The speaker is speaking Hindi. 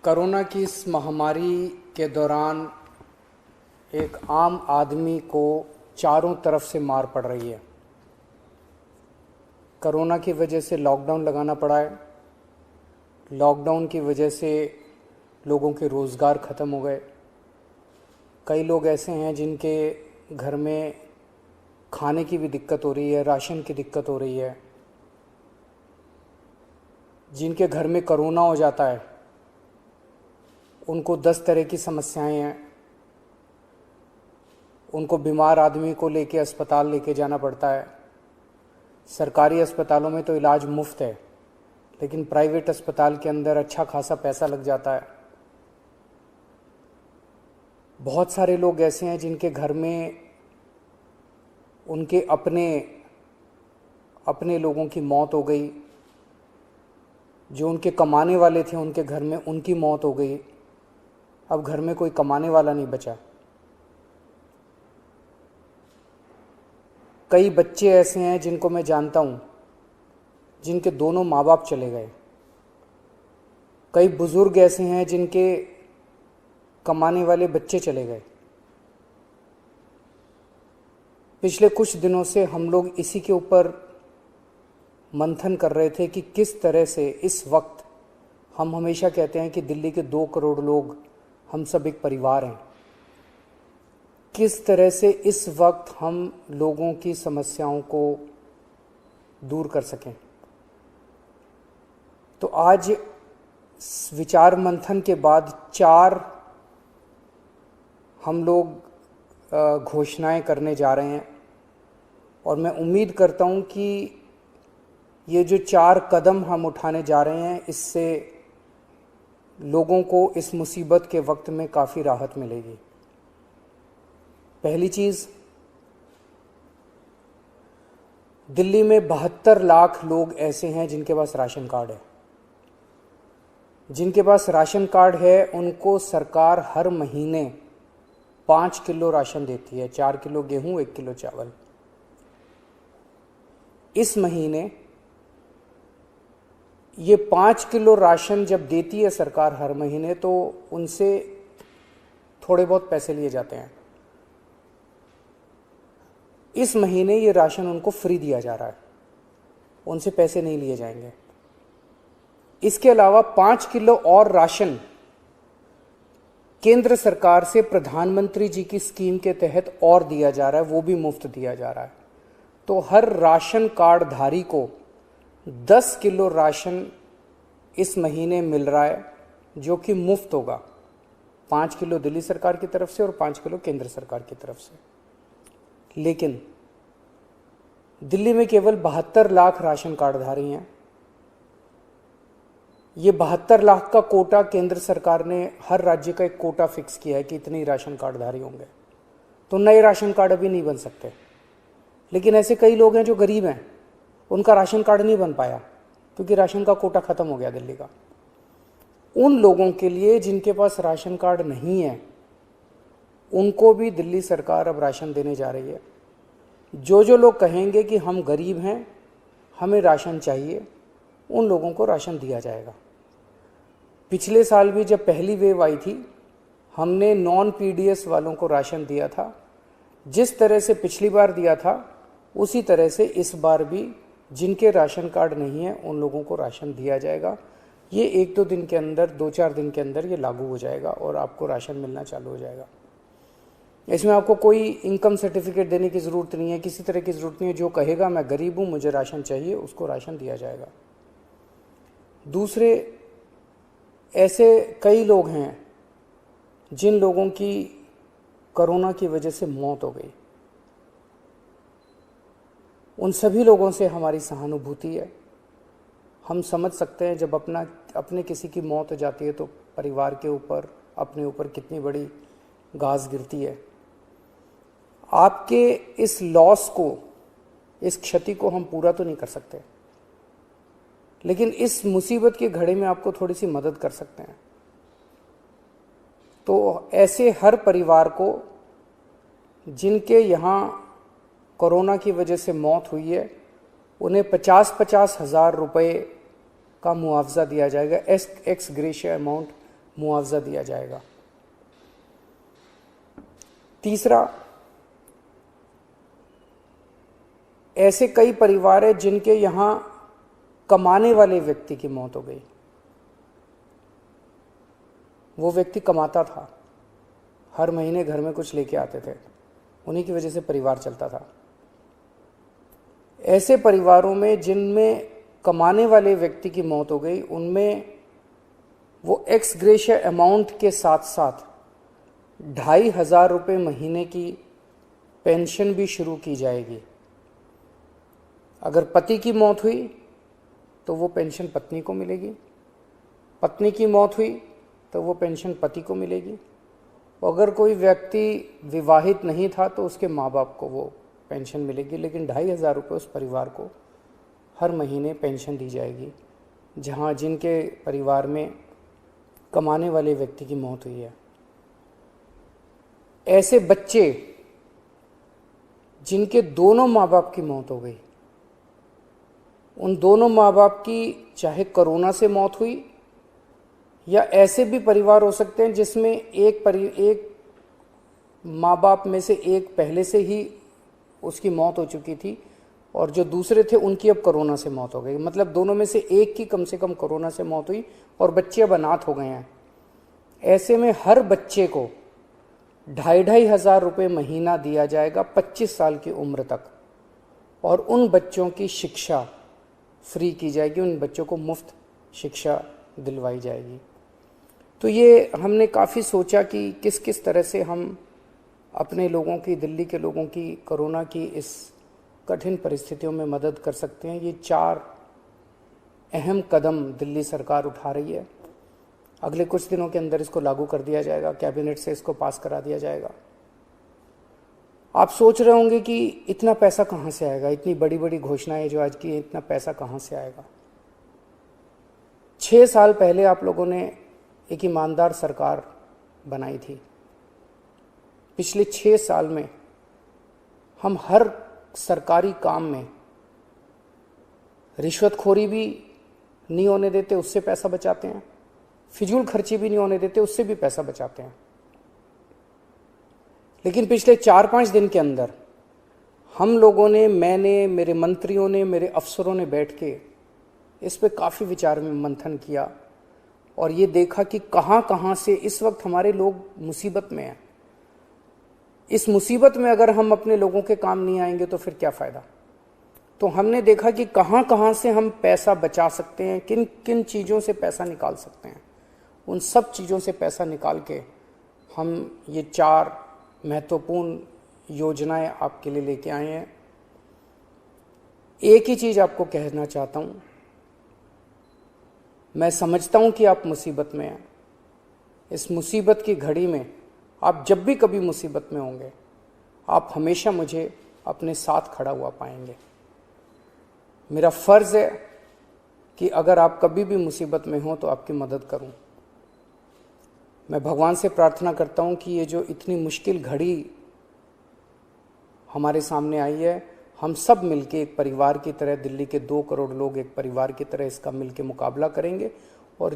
कोरोना की इस महामारी के दौरान एक आम आदमी को चारों तरफ से मार पड़ रही है। कोरोना की वजह से लॉकडाउन लगाना पड़ा है। लॉकडाउन की वजह से लोगों के रोज़गार ख़त्म हो गए। कई लोग ऐसे हैं जिनके घर में खाने की भी दिक्कत हो रही है, राशन की दिक्कत हो रही है। जिनके घर में कोरोना हो जाता है उनको 10 तरह की समस्याएं हैं। उनको बीमार आदमी को लेके अस्पताल लेके जाना पड़ता है। सरकारी अस्पतालों में तो इलाज मुफ्त है, लेकिन प्राइवेट अस्पताल के अंदर अच्छा खासा पैसा लग जाता है। बहुत सारे लोग ऐसे हैं जिनके घर में उनके अपने लोगों की मौत हो गई। जो उनके कमाने वाले थे उनके घर में उनकी मौत हो गई। अब घर में कोई कमाने वाला नहीं बचा। कई बच्चे ऐसे हैं जिनको मैं जानता हूँ जिनके दोनों माँ बाप चले गए। कई बुजुर्ग ऐसे हैं जिनके कमाने वाले बच्चे चले गए। पिछले कुछ दिनों से हम लोग इसी के ऊपर मंथन कर रहे थे कि किस तरह से इस वक्त, हम हमेशा कहते हैं कि दिल्ली के 2 करोड़ लोग हम सब एक परिवार हैं, किस तरह से इस वक्त हम लोगों की समस्याओं को दूर कर सकें। तो आज विचार मंथन के बाद 4 हम लोग घोषणाएं करने जा रहे हैं और मैं उम्मीद करता हूं कि ये जो 4 कदम हम उठाने जा रहे हैं इससे लोगों को इस मुसीबत के वक्त में काफ़ी राहत मिलेगी। पहली चीज़, दिल्ली में 72 लाख लोग ऐसे हैं जिनके पास राशन कार्ड है। जिनके पास राशन कार्ड है उनको सरकार हर महीने 5 किलो राशन देती है, 4 किलो गेहूं, 1 किलो चावल। इस महीने ये 5 किलो राशन जब देती है सरकार हर महीने, तो उनसे थोड़े बहुत पैसे लिए जाते हैं। इस महीने ये राशन उनको फ्री दिया जा रहा है, उनसे पैसे नहीं लिए जाएंगे। इसके अलावा 5 किलो और राशन केंद्र सरकार से प्रधानमंत्री जी की स्कीम के तहत और दिया जा रहा है, वो भी मुफ्त दिया जा रहा है। तो हर राशन कार्ड धारी को 10 किलो राशन इस महीने मिल रहा है, जो कि मुफ्त होगा। 5 किलो दिल्ली सरकार की तरफ से और 5 किलो केंद्र सरकार की तरफ से। लेकिन दिल्ली में केवल 72 लाख राशन कार्डधारी हैं। ये 72 लाख का कोटा केंद्र सरकार ने, हर राज्य का एक कोटा फिक्स किया है कि इतने राशन कार्डधारी होंगे। तो नए राशन कार्ड अभी नहीं बन सकते। लेकिन ऐसे कई लोग हैं जो गरीब हैं, उनका राशन कार्ड नहीं बन पाया क्योंकि राशन का कोटा खत्म हो गया दिल्ली का। उन लोगों के लिए जिनके पास राशन कार्ड नहीं है, उनको भी दिल्ली सरकार अब राशन देने जा रही है। जो लोग कहेंगे कि हम गरीब हैं, हमें राशन चाहिए, उन लोगों को राशन दिया जाएगा। पिछले साल भी जब पहली वेव आई थी, हमने नॉन पीडीएस वालों को राशन दिया था। जिस तरह से पिछली बार दिया था उसी तरह से इस बार भी जिनके राशन कार्ड नहीं है उन लोगों को राशन दिया जाएगा। ये 1-2 दिन के अंदर, 2-4 दिन के अंदर ये लागू हो जाएगा और आपको राशन मिलना चालू हो जाएगा। इसमें आपको कोई इनकम सर्टिफिकेट देने की ज़रूरत नहीं है, किसी तरह की ज़रूरत नहीं है। जो कहेगा मैं गरीब हूँ, मुझे राशन चाहिए, उसको राशन दिया जाएगा। दूसरे, ऐसे कई लोग हैं जिन लोगों की कोरोना की वजह से मौत हो गई। उन सभी लोगों से हमारी सहानुभूति है। हम समझ सकते हैं जब अपने किसी की मौत हो जाती है तो परिवार के ऊपर, अपने ऊपर कितनी बड़ी गाज गिरती है। आपके इस लॉस को, इस क्षति को हम पूरा तो नहीं कर सकते, लेकिन इस मुसीबत के घड़े में आपको थोड़ी सी मदद कर सकते हैं। तो ऐसे हर परिवार को जिनके यहाँ कोरोना की वजह से मौत हुई है, उन्हें 50-50 हज़ार रुपये का मुआवजा दिया जाएगा। एक्स ग्रेशिया अमाउंट मुआवजा दिया जाएगा। तीसरा, ऐसे कई परिवार हैं जिनके यहां कमाने वाले व्यक्ति की मौत हो गई। वो व्यक्ति कमाता था, हर महीने घर में कुछ लेके आते थे, उन्हीं की वजह से परिवार चलता था। ऐसे परिवारों में जिनमें कमाने वाले व्यक्ति की मौत हो गई, उनमें वो एक्स ग्रेशिया अमाउंट के साथ साथ 2,500 रुपये महीने की पेंशन भी शुरू की जाएगी। अगर पति की मौत हुई तो वो पेंशन पत्नी को मिलेगी, पत्नी की मौत हुई तो वो पेंशन पति को मिलेगी, अगर कोई व्यक्ति विवाहित नहीं था तो उसके माँ बाप को वो पेंशन मिलेगी। लेकिन 2,500 रुपये उस परिवार को हर महीने पेंशन दी जाएगी जहाँ जिनके परिवार में कमाने वाले व्यक्ति की मौत हुई है। ऐसे बच्चे जिनके दोनों माँ बाप की मौत हो गई, उन दोनों माँ बाप की चाहे कोरोना से मौत हुई, या ऐसे भी परिवार हो सकते हैं जिसमें एक माँ बाप में से एक पहले से ही उसकी मौत हो चुकी थी और जो दूसरे थे उनकी अब कोरोना से मौत हो गई। मतलब दोनों में से एक की कम से कम कोरोना से मौत हुई और बच्चे अब अनाथ हो गए हैं। ऐसे में हर बच्चे को 2,500 रुपये महीना दिया जाएगा 25 साल की उम्र तक, और उन बच्चों की शिक्षा फ्री की जाएगी, उन बच्चों को मुफ्त शिक्षा दिलवाई जाएगी। तो ये हमने काफ़ी सोचा कि किस किस तरह से हम अपने लोगों की, दिल्ली के लोगों की कोरोना की इस कठिन परिस्थितियों में मदद कर सकते हैं। ये 4 अहम कदम दिल्ली सरकार उठा रही है। अगले कुछ दिनों के अंदर इसको लागू कर दिया जाएगा, कैबिनेट से इसको पास करा दिया जाएगा। आप सोच रहे होंगे कि इतना पैसा कहाँ से आएगा, इतनी बड़ी बड़ी घोषणाएं जो आज की, इतना पैसा कहाँ से आएगा। 6 साल पहले आप लोगों ने एक ईमानदार सरकार बनाई थी। पिछले 6 साल में हम हर सरकारी काम में रिश्वतखोरी भी नहीं होने देते, उससे पैसा बचाते हैं, फिजूल खर्ची भी नहीं होने देते, उससे भी पैसा बचाते हैं। लेकिन पिछले 4-5 दिन के अंदर हम लोगों ने, मैंने, मेरे मंत्रियों ने, मेरे अफसरों ने बैठ के इस पे काफ़ी विचार में मंथन किया और ये देखा कि कहाँ कहाँ से इस वक्त हमारे लोग मुसीबत में हैं। इस मुसीबत में अगर हम अपने लोगों के काम नहीं आएंगे तो फिर क्या फ़ायदा। तो हमने देखा कि कहाँ कहाँ से हम पैसा बचा सकते हैं, किन किन चीज़ों से पैसा निकाल सकते हैं। उन सब चीज़ों से पैसा निकाल के हम ये 4 महत्वपूर्ण योजनाएं आपके लिए लेके आए हैं। एक ही चीज़ आपको कहना चाहता हूँ, मैं समझता हूँ कि आप मुसीबत में हैं। इस मुसीबत की घड़ी में आप जब भी कभी मुसीबत में होंगे, आप हमेशा मुझे अपने साथ खड़ा हुआ पाएंगे। मेरा फ़र्ज़ है कि अगर आप कभी भी मुसीबत में हो तो आपकी मदद करूं। मैं भगवान से प्रार्थना करता हूं कि ये जो इतनी मुश्किल घड़ी हमारे सामने आई है, हम सब मिलके एक परिवार की तरह, दिल्ली के 2 करोड़ लोग एक परिवार की तरह इसका मिलके मुकाबला करेंगे और